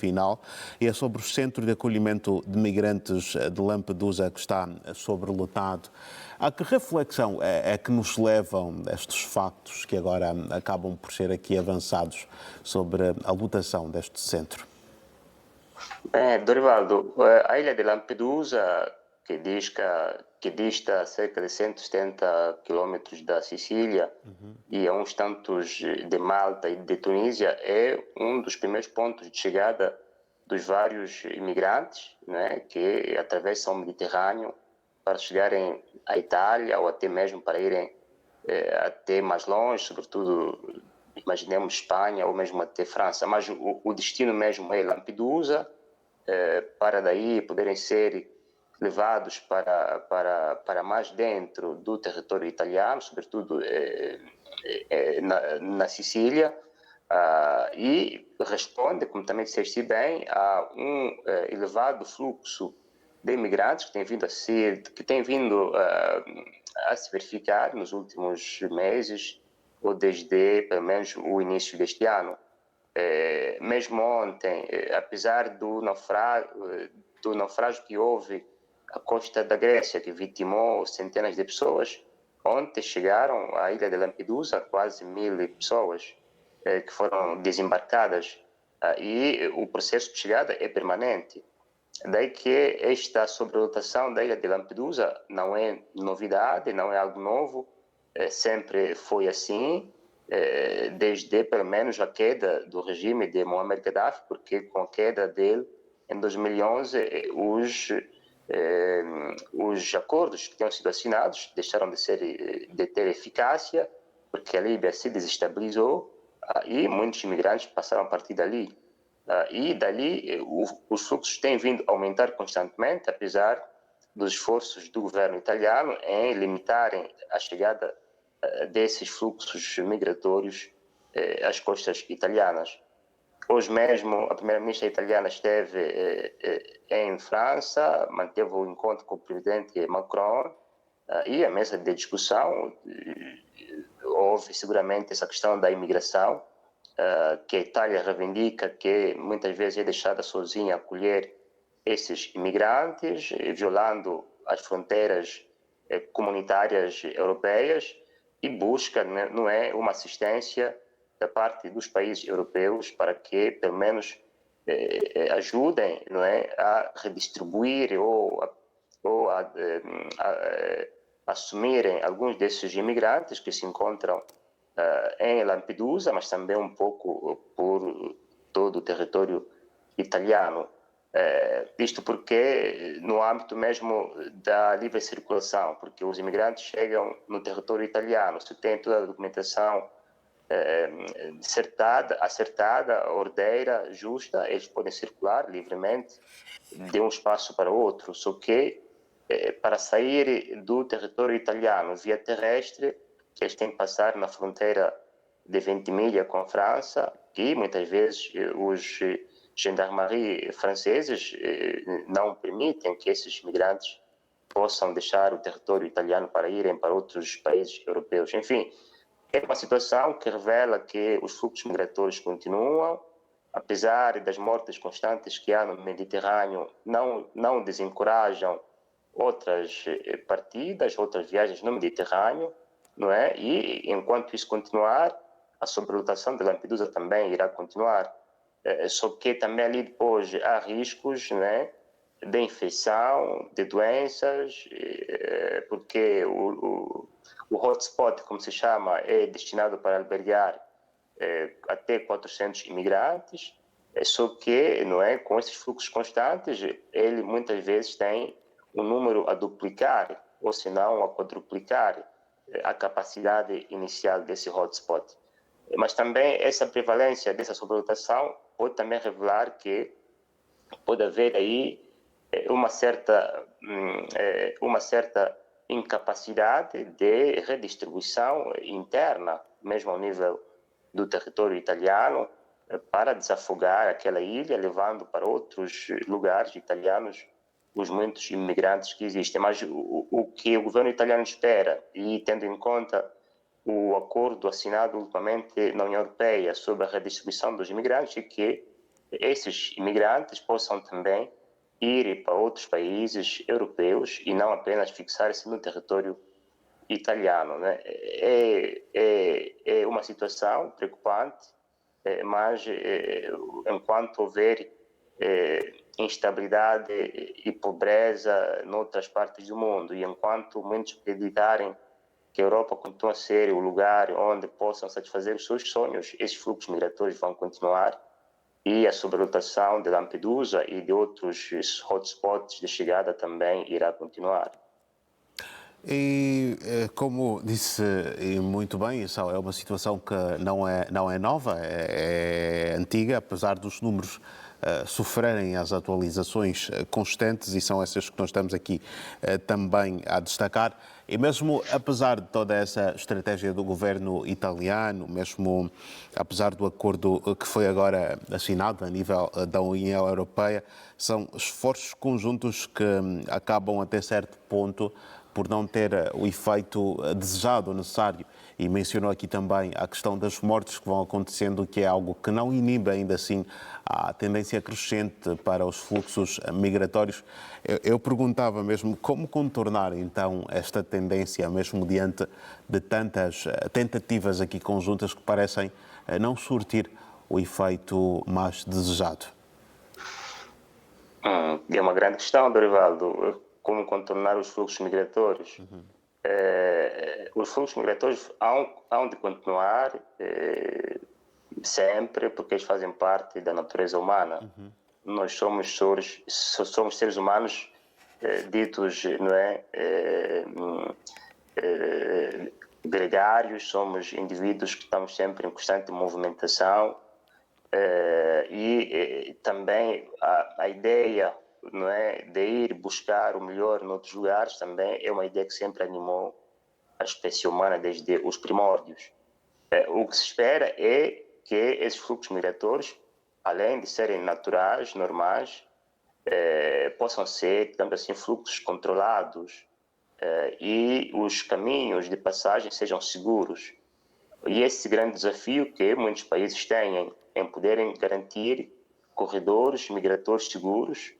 final, e é sobre o centro de acolhimento de migrantes de Lampedusa, que está sobrelotado. A que reflexão é que nos levam estes factos que agora acabam por ser aqui avançados sobre a lotação deste centro? Dorivaldo, a ilha de Lampedusa, que dista cerca de 170 quilômetros da Sicília e a uns tantos de Malta e de Tunísia, é um dos primeiros pontos de chegada dos vários imigrantes, né, que atravessam o Mediterrâneo para chegarem à Itália ou até mesmo para irem até mais longe, sobretudo, imaginemos Espanha ou mesmo até França. Mas o destino mesmo é Lampedusa, para daí poderem ser levados para mais dentro do território italiano, sobretudo na Sicília, e responde, como também disseste bem, a um elevado fluxo de imigrantes que tem vindo a se verificar nos últimos meses ou desde pelo menos o início deste ano. Mesmo ontem, apesar do naufrágio que houve à costa da Grécia, que vitimou centenas de pessoas, ontem chegaram à ilha de Lampedusa quase 1.000 pessoas que foram desembarcadas, e o processo de chegada é permanente. Daí que esta sobrelotação da ilha de Lampedusa não é novidade, não é algo novo, sempre foi assim, desde pelo menos a queda do regime de Muammar Gaddafi, porque com a queda dele em 2011 os acordos que tinham sido assinados deixaram de ter eficácia, porque a Líbia se desestabilizou, e muitos imigrantes passaram a partir dali. E dali os fluxos têm vindo a aumentar constantemente, apesar dos esforços do governo italiano em limitarem a chegada desses fluxos migratórios às costas italianas. Hoje mesmo a primeira-ministra italiana esteve em França, manteve o encontro com o presidente Macron, e a mesa de discussão houve seguramente essa questão da imigração, que a Itália reivindica que muitas vezes é deixada sozinha a acolher esses imigrantes, violando as fronteiras comunitárias europeias, e busca, né, não é, uma assistência da parte dos países europeus para que, pelo menos, ajudem, não é, a redistribuir ou a assumirem alguns desses imigrantes que se encontram em Lampedusa, mas também um pouco por todo o território italiano. Isto porque no âmbito mesmo da livre circulação, porque os imigrantes chegam no território italiano, se tem toda a documentação acertada, ordeira, justa, eles podem circular livremente de um espaço para outro, só que para sair do território italiano via terrestre, eles têm que passar na fronteira de Ventimiglia com a França, e muitas vezes os gendarmerie franceses não permitem que esses migrantes possam deixar o território italiano para irem para outros países europeus. Enfim, é uma situação que revela que os fluxos migratórios continuam, apesar das mortes constantes que há no Mediterrâneo, não desencorajam outras partidas, outras viagens no Mediterrâneo, não é? E enquanto isso continuar, a sobrelotação de Lampedusa também irá continuar. Só que também ali depois há riscos, não é, de infecção, de doenças, porque o hotspot, como se chama, é destinado para albergar até 400 imigrantes, só que, não é, com esses fluxos constantes, ele muitas vezes tem um número a duplicar, ou se não a quadruplicar a capacidade inicial desse hotspot. Mas também essa prevalência dessa sobrelotação pode também revelar que pode haver aí uma certa incapacidade de redistribuição interna, mesmo ao nível do território italiano, para desafogar aquela ilha, levando para outros lugares italianos os muitos imigrantes que existem. Mas o que o governo italiano espera, e tendo em conta o acordo assinado ultimamente na União Europeia sobre a redistribuição dos imigrantes, é que esses imigrantes possam também ir para outros países europeus e não apenas fixar-se no território italiano, né? É uma situação preocupante, mas enquanto houver instabilidade e pobreza noutras partes do mundo e enquanto muitos acreditarem que a Europa continua a ser o lugar onde possam satisfazer os seus sonhos, esses fluxos migratórios vão continuar e a sobrelotação de Lampedusa e de outros hotspots de chegada também irá continuar. E, como disse e muito bem, isso é uma situação que não é nova, é antiga, apesar dos números sofrerem as atualizações constantes, e são essas que nós estamos aqui também a destacar. E mesmo apesar de toda essa estratégia do governo italiano, mesmo apesar do acordo que foi agora assinado a nível da União Europeia, são esforços conjuntos que acabam até certo ponto por não ter o efeito desejado ou necessário. E mencionou aqui também a questão das mortes que vão acontecendo, que é algo que não inibe ainda assim a tendência crescente para os fluxos migratórios. Eu perguntava mesmo como contornar então esta tendência, mesmo diante de tantas tentativas aqui conjuntas que parecem não surtir o efeito mais desejado. É uma grande questão, Dorivaldo. Como contornar os fluxos migratórios? Os fluxos migratórios hão de continuar sempre, porque eles fazem parte da natureza humana. Nós somos seres humanos ditos, não é, gregários, somos indivíduos que estamos sempre em constante movimentação. E também a ideia, não é, de ir buscar o melhor noutros lugares também é uma ideia que sempre animou a espécie humana desde os primórdios. O que se espera é que esses fluxos migratórios, além de serem naturais, normais, possam ser, digamos assim, fluxos controlados e os caminhos de passagem sejam seguros. E esse grande desafio que muitos países têm em poderem garantir corredores migratórios seguros,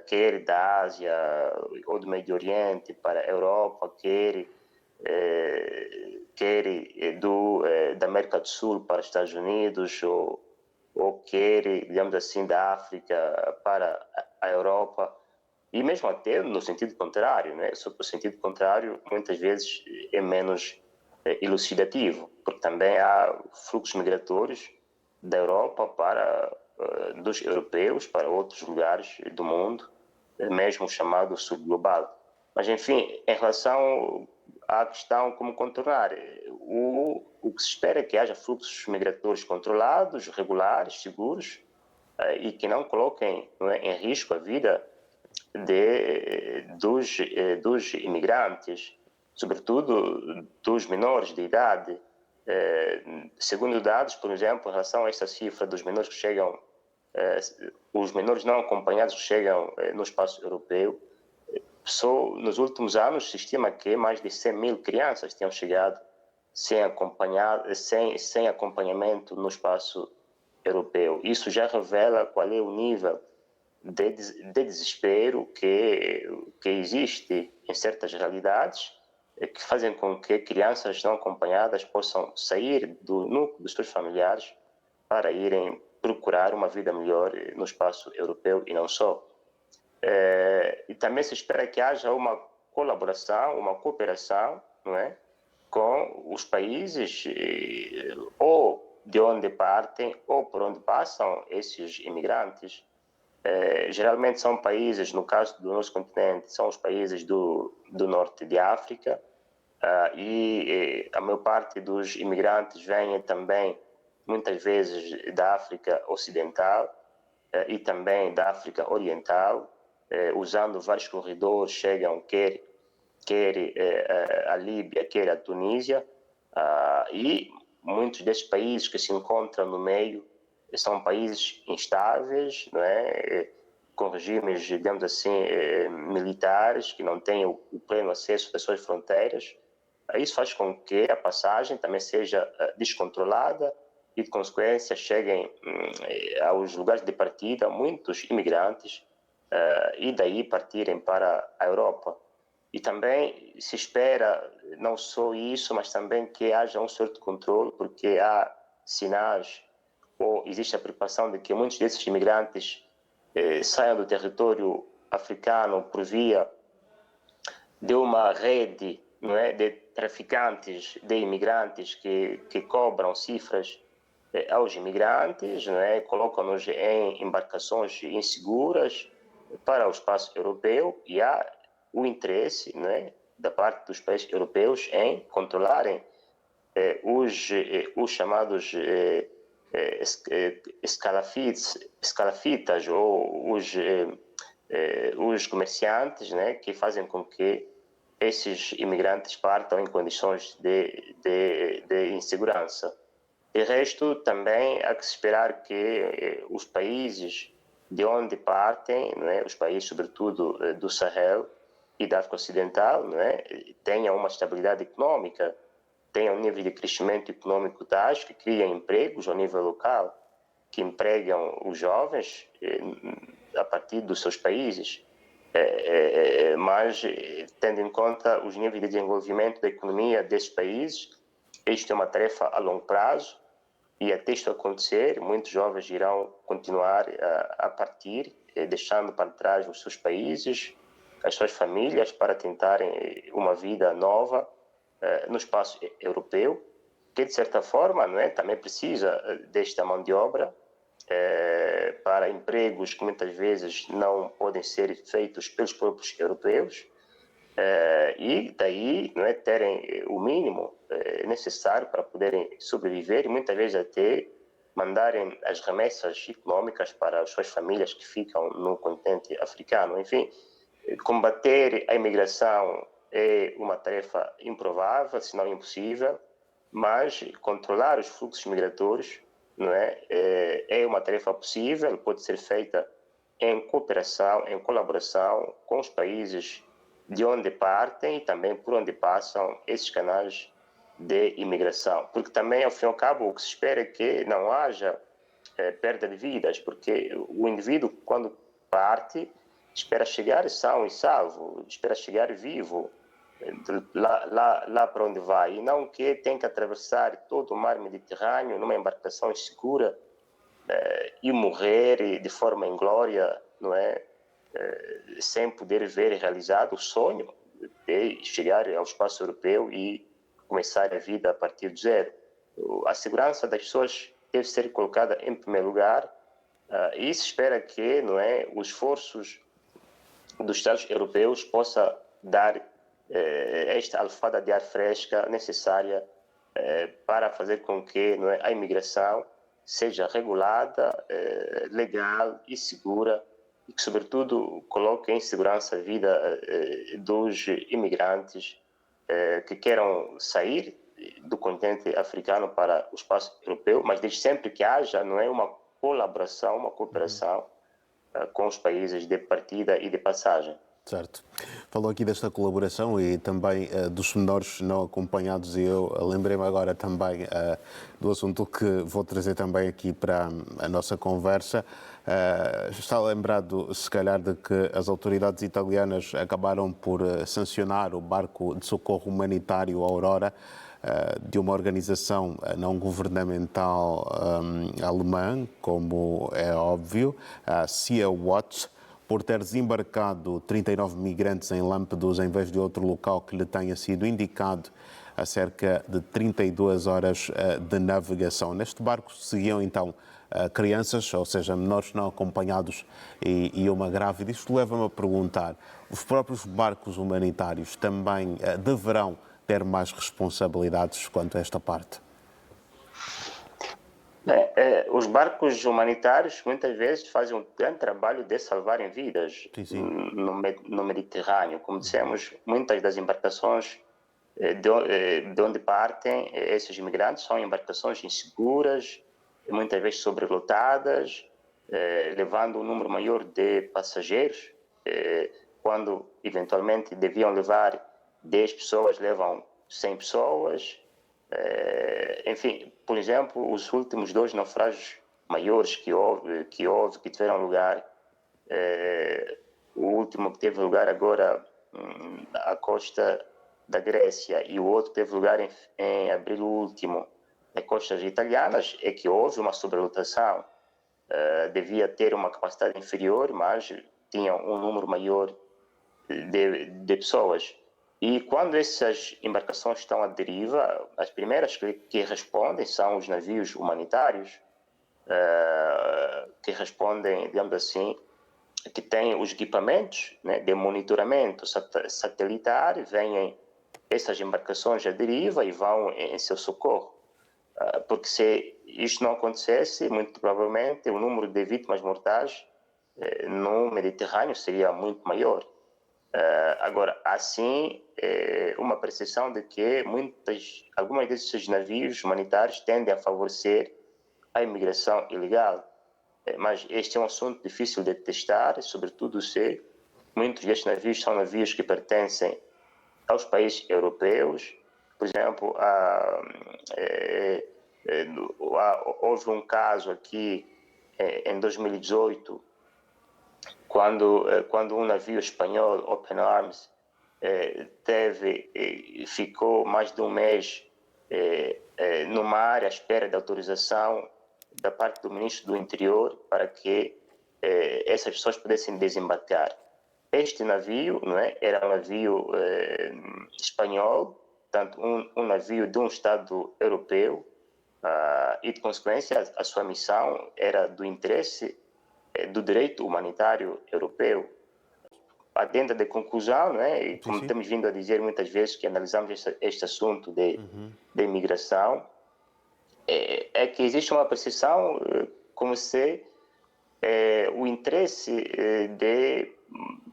quer da Ásia ou do Médio Oriente para a Europa, quer da América do Sul para os Estados Unidos, ou quer, digamos assim, da África para a Europa, e mesmo até no sentido contrário, né? Só que o sentido contrário muitas vezes é menos elucidativo, porque também há fluxos migratórios da Europa dos europeus para outros lugares do mundo, mesmo o chamado sul global. Mas, enfim, em relação à questão como contornar, o que se espera é que haja fluxos migratórios controlados, regulares, seguros, e que não coloquem, não é, em risco a vida dos imigrantes, sobretudo dos menores de idade. Segundo dados, por exemplo, em relação a esta cifra dos menores que chegam, os menores não acompanhados que chegam no espaço europeu, só nos últimos anos se estima que mais de 100 mil crianças tenham chegado sem acompanhamento no espaço europeu. Isso já revela qual é o nível de desespero que existe em certas realidades, que fazem com que crianças não acompanhadas possam sair do núcleo dos seus familiares para irem procurar uma vida melhor no espaço europeu e não só. E também se espera que haja uma colaboração, uma cooperação, não é, com os países ou de onde partem ou por onde passam esses imigrantes. Geralmente são países, no caso do nosso continente, são os países do norte de África, e a maior parte dos imigrantes vêm também, muitas vezes, da África Ocidental e também da África Oriental, usando vários corredores, chegam quer a Líbia, quer a Tunísia, e muitos desses países que se encontram no meio são países instáveis, não é? Com regimes, digamos assim, militares, que não têm o pleno acesso às suas fronteiras. Isso faz com que a passagem também seja descontrolada e, de consequência, cheguem aos lugares de partida muitos imigrantes e daí partirem para a Europa. E também se espera não só isso, mas também que haja um certo controle, porque há sinais ou existe a preocupação de que muitos desses imigrantes saiam do território africano por via de uma rede, não é, de traficantes de imigrantes que cobram cifras aos imigrantes, não é, colocam-nos em embarcações inseguras para o espaço europeu, e há o interesse, não é, da parte dos países europeus em controlarem os chamados escalafitas ou os comerciantes, né, que fazem com que esses imigrantes partam em condições de insegurança. De resto, também há que se esperar que os países de onde partem, né, os países, sobretudo, do Sahel e da África Ocidental, né, tenham uma estabilidade econômica, tenham um nível de crescimento econômico taxa, que criem empregos ao nível local, que empregam os jovens a partir dos seus países, mas tendo em conta os níveis de desenvolvimento da economia desses países, isto é uma tarefa a longo prazo, e até isto acontecer, muitos jovens irão continuar a partir, deixando para trás os seus países, as suas famílias, para tentarem uma vida nova no espaço europeu, que de certa forma, não é, também precisa desta mão de obra para empregos que muitas vezes não podem ser feitos pelos próprios europeus, e daí, não é, terem o mínimo necessário para poderem sobreviver e muitas vezes até mandarem as remessas econômicas para as suas famílias que ficam no continente africano. Enfim, combater a imigração é uma tarefa improvável, se não impossível, mas controlar os fluxos migratórios, não é, é uma tarefa possível, pode ser feita em cooperação, em colaboração com os países de onde partem e também por onde passam esses canais de imigração. Porque também, ao fim e ao cabo, o que se espera é que não haja perda de vidas, porque o indivíduo, quando parte, espera chegar são e salvo, espera chegar vivo lá para onde vai, e não que tem que atravessar todo o mar Mediterrâneo numa embarcação segura e morrer de forma inglória, não é? Sem poder ver realizado o sonho de chegar ao espaço europeu e começar a vida a partir de zero. A segurança das pessoas deve ser colocada em primeiro lugar, e se espera que, não é, os esforços dos Estados europeus possa dar esta alfada de ar fresca necessária para fazer com que, não é, a imigração seja regulada, legal e segura, e que, sobretudo, coloque em segurança a vida dos imigrantes que queiram sair do continente africano para o espaço europeu, mas desde sempre que haja, não é, uma colaboração, uma cooperação com os países de partida e de passagem. Certo. Falou aqui desta colaboração e também dos menores não acompanhados, e eu lembrei-me agora também do assunto que vou trazer também aqui para a nossa conversa. Está lembrado, se calhar, de que as autoridades italianas acabaram por sancionar o barco de socorro humanitário Aurora, de uma organização não governamental alemã, como é óbvio, a Sea Watch, por ter desembarcado 39 migrantes em Lampedusa em vez de outro local que lhe tenha sido indicado a cerca de 32 horas de navegação. Neste barco seguiam então crianças, ou seja, menores não acompanhados e uma grávida. Isto leva-me a perguntar, os próprios barcos humanitários também deverão ter mais responsabilidades quanto a esta parte? Os barcos humanitários muitas vezes fazem um grande trabalho de salvarem vidas no Mediterrâneo. Como dissemos, muitas das embarcações de onde partem esses imigrantes são embarcações inseguras, muitas vezes sobrelotadas, levando um número maior de passageiros. Quando eventualmente deviam levar 10 pessoas, levam 100 pessoas. Enfim, por exemplo, os últimos 2 naufrágios maiores que tiveram lugar, o último que teve lugar agora à costa da Grécia e o outro teve lugar em abril último nas costas italianas, é que houve uma sobrelotação. Devia ter uma capacidade inferior, mas tinha um número maior de pessoas. E quando essas embarcações estão à deriva, as primeiras que respondem são os navios humanitários, que respondem, digamos assim, que têm os equipamentos, né, de monitoramento satelitar, vêm essas embarcações à deriva e vão em seu socorro. Porque se isto não acontecesse, muito provavelmente o número de vítimas mortais no Mediterrâneo seria muito maior. Agora, há sim uma percepção de que algumas desses navios humanitários tendem a favorecer a imigração ilegal. Mas este é um assunto difícil de testar, sobretudo se muitos destes navios são navios que pertencem aos países europeus. Por exemplo, houve um caso aqui em 2018, quando um navio espanhol, Open Arms, ficou mais de um mês no mar à espera de autorização da parte do ministro do Interior para que essas pessoas pudessem desembarcar. Este navio, não é, era um navio espanhol, portanto um navio de um Estado europeu, e de consequência a sua missão era do interesse do direito humanitário europeu. Adenda de conclusão, não é? E como temos vindo a dizer muitas vezes que analisamos este assunto de imigração, é que existe uma percepção como se o interesse de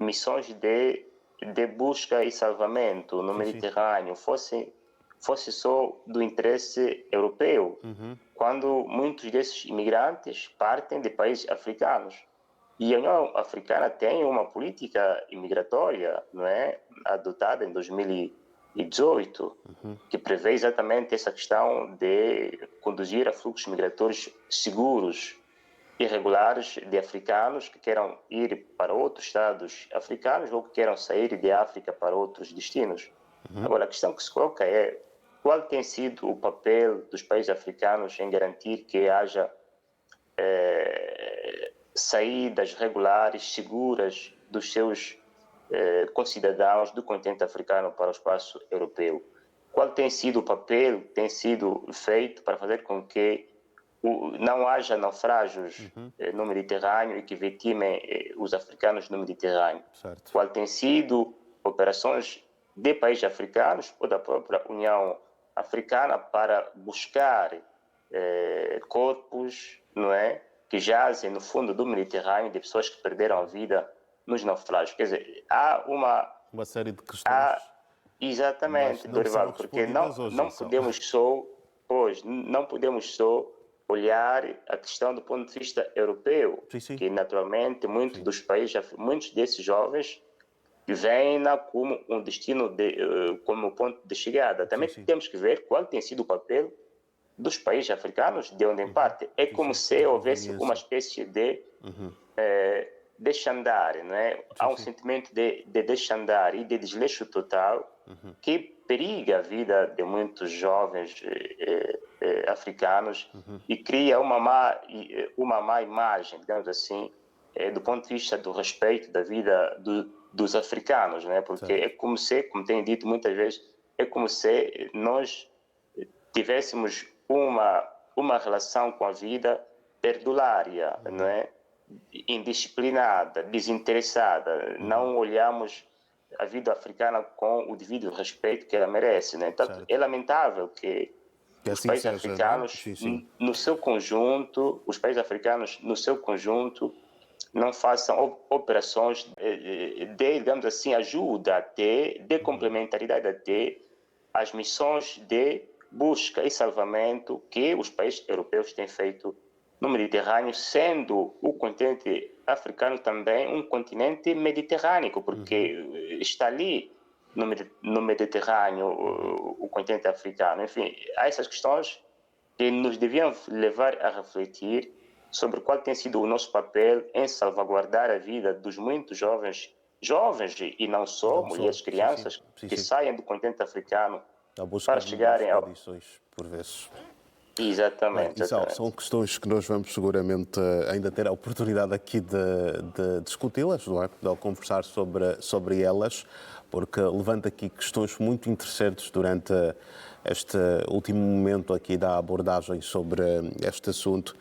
missões de busca e salvamento no Mediterrâneo fosse só do interesse europeu, quando muitos desses imigrantes partem de países africanos. E a União Africana tem uma política imigratória, não é, adotada em 2018, que prevê exatamente essa questão de conduzir a fluxos migratórios seguros e regulares de africanos que queiram ir para outros estados africanos ou que queiram sair de África para outros destinos. Agora, a questão que se coloca é qual tem sido o papel dos países africanos em garantir que haja saídas regulares, seguras dos seus concidadãos do continente africano para o espaço europeu? Qual tem sido o papel que tem sido feito para fazer com que não haja naufrágios no Mediterrâneo e que vitimem os africanos no Mediterrâneo? Certo. Qual tem sido operações de países africanos ou da própria União Africana para buscar corpos, não é, que jazem no fundo do Mediterrâneo de pessoas que perderam a vida nos naufrágios? Quer dizer, há uma série de questões. Exatamente, Dorival, porque não podemos só olhar a questão do ponto de vista europeu, que naturalmente muitos desses jovens vêm como um destino, como ponto de chegada. Também temos que ver qual tem sido o papel dos países africanos de onde em parte. É como se houvesse uma espécie de deixandar, não é? Há um sentimento de deixandar e de desleixo total que periga a vida de muitos jovens africanos e cria uma má imagem, digamos assim, do ponto de vista do respeito da vida dos africanos, não é? Porque é como se, como tenho dito muitas vezes, é como se nós tivéssemos uma relação com a vida perdulária, não é? Indisciplinada, desinteressada. Não olhamos a vida africana com o devido respeito que ela merece, né? Então, é lamentável que os assim países seja, africanos, no seu conjunto, não façam operações de, digamos assim, ajuda até, de complementaridade até às missões de busca e salvamento que os países europeus têm feito no Mediterrâneo, sendo o continente africano também um continente mediterrâneo, porque está ali no Mediterrâneo, o continente africano. Enfim, há essas questões que nos deviam levar a refletir sobre qual tem sido o nosso papel em salvaguardar a vida dos muitos jovens e não só, mulheres, crianças, que saem do continente africano para chegarem ao... condições, por vezes. Exatamente. Bem, são questões que nós vamos seguramente ainda ter a oportunidade aqui de discuti-las, não é? De conversar sobre elas, porque levanta aqui questões muito interessantes durante este último momento aqui da abordagem sobre este assunto.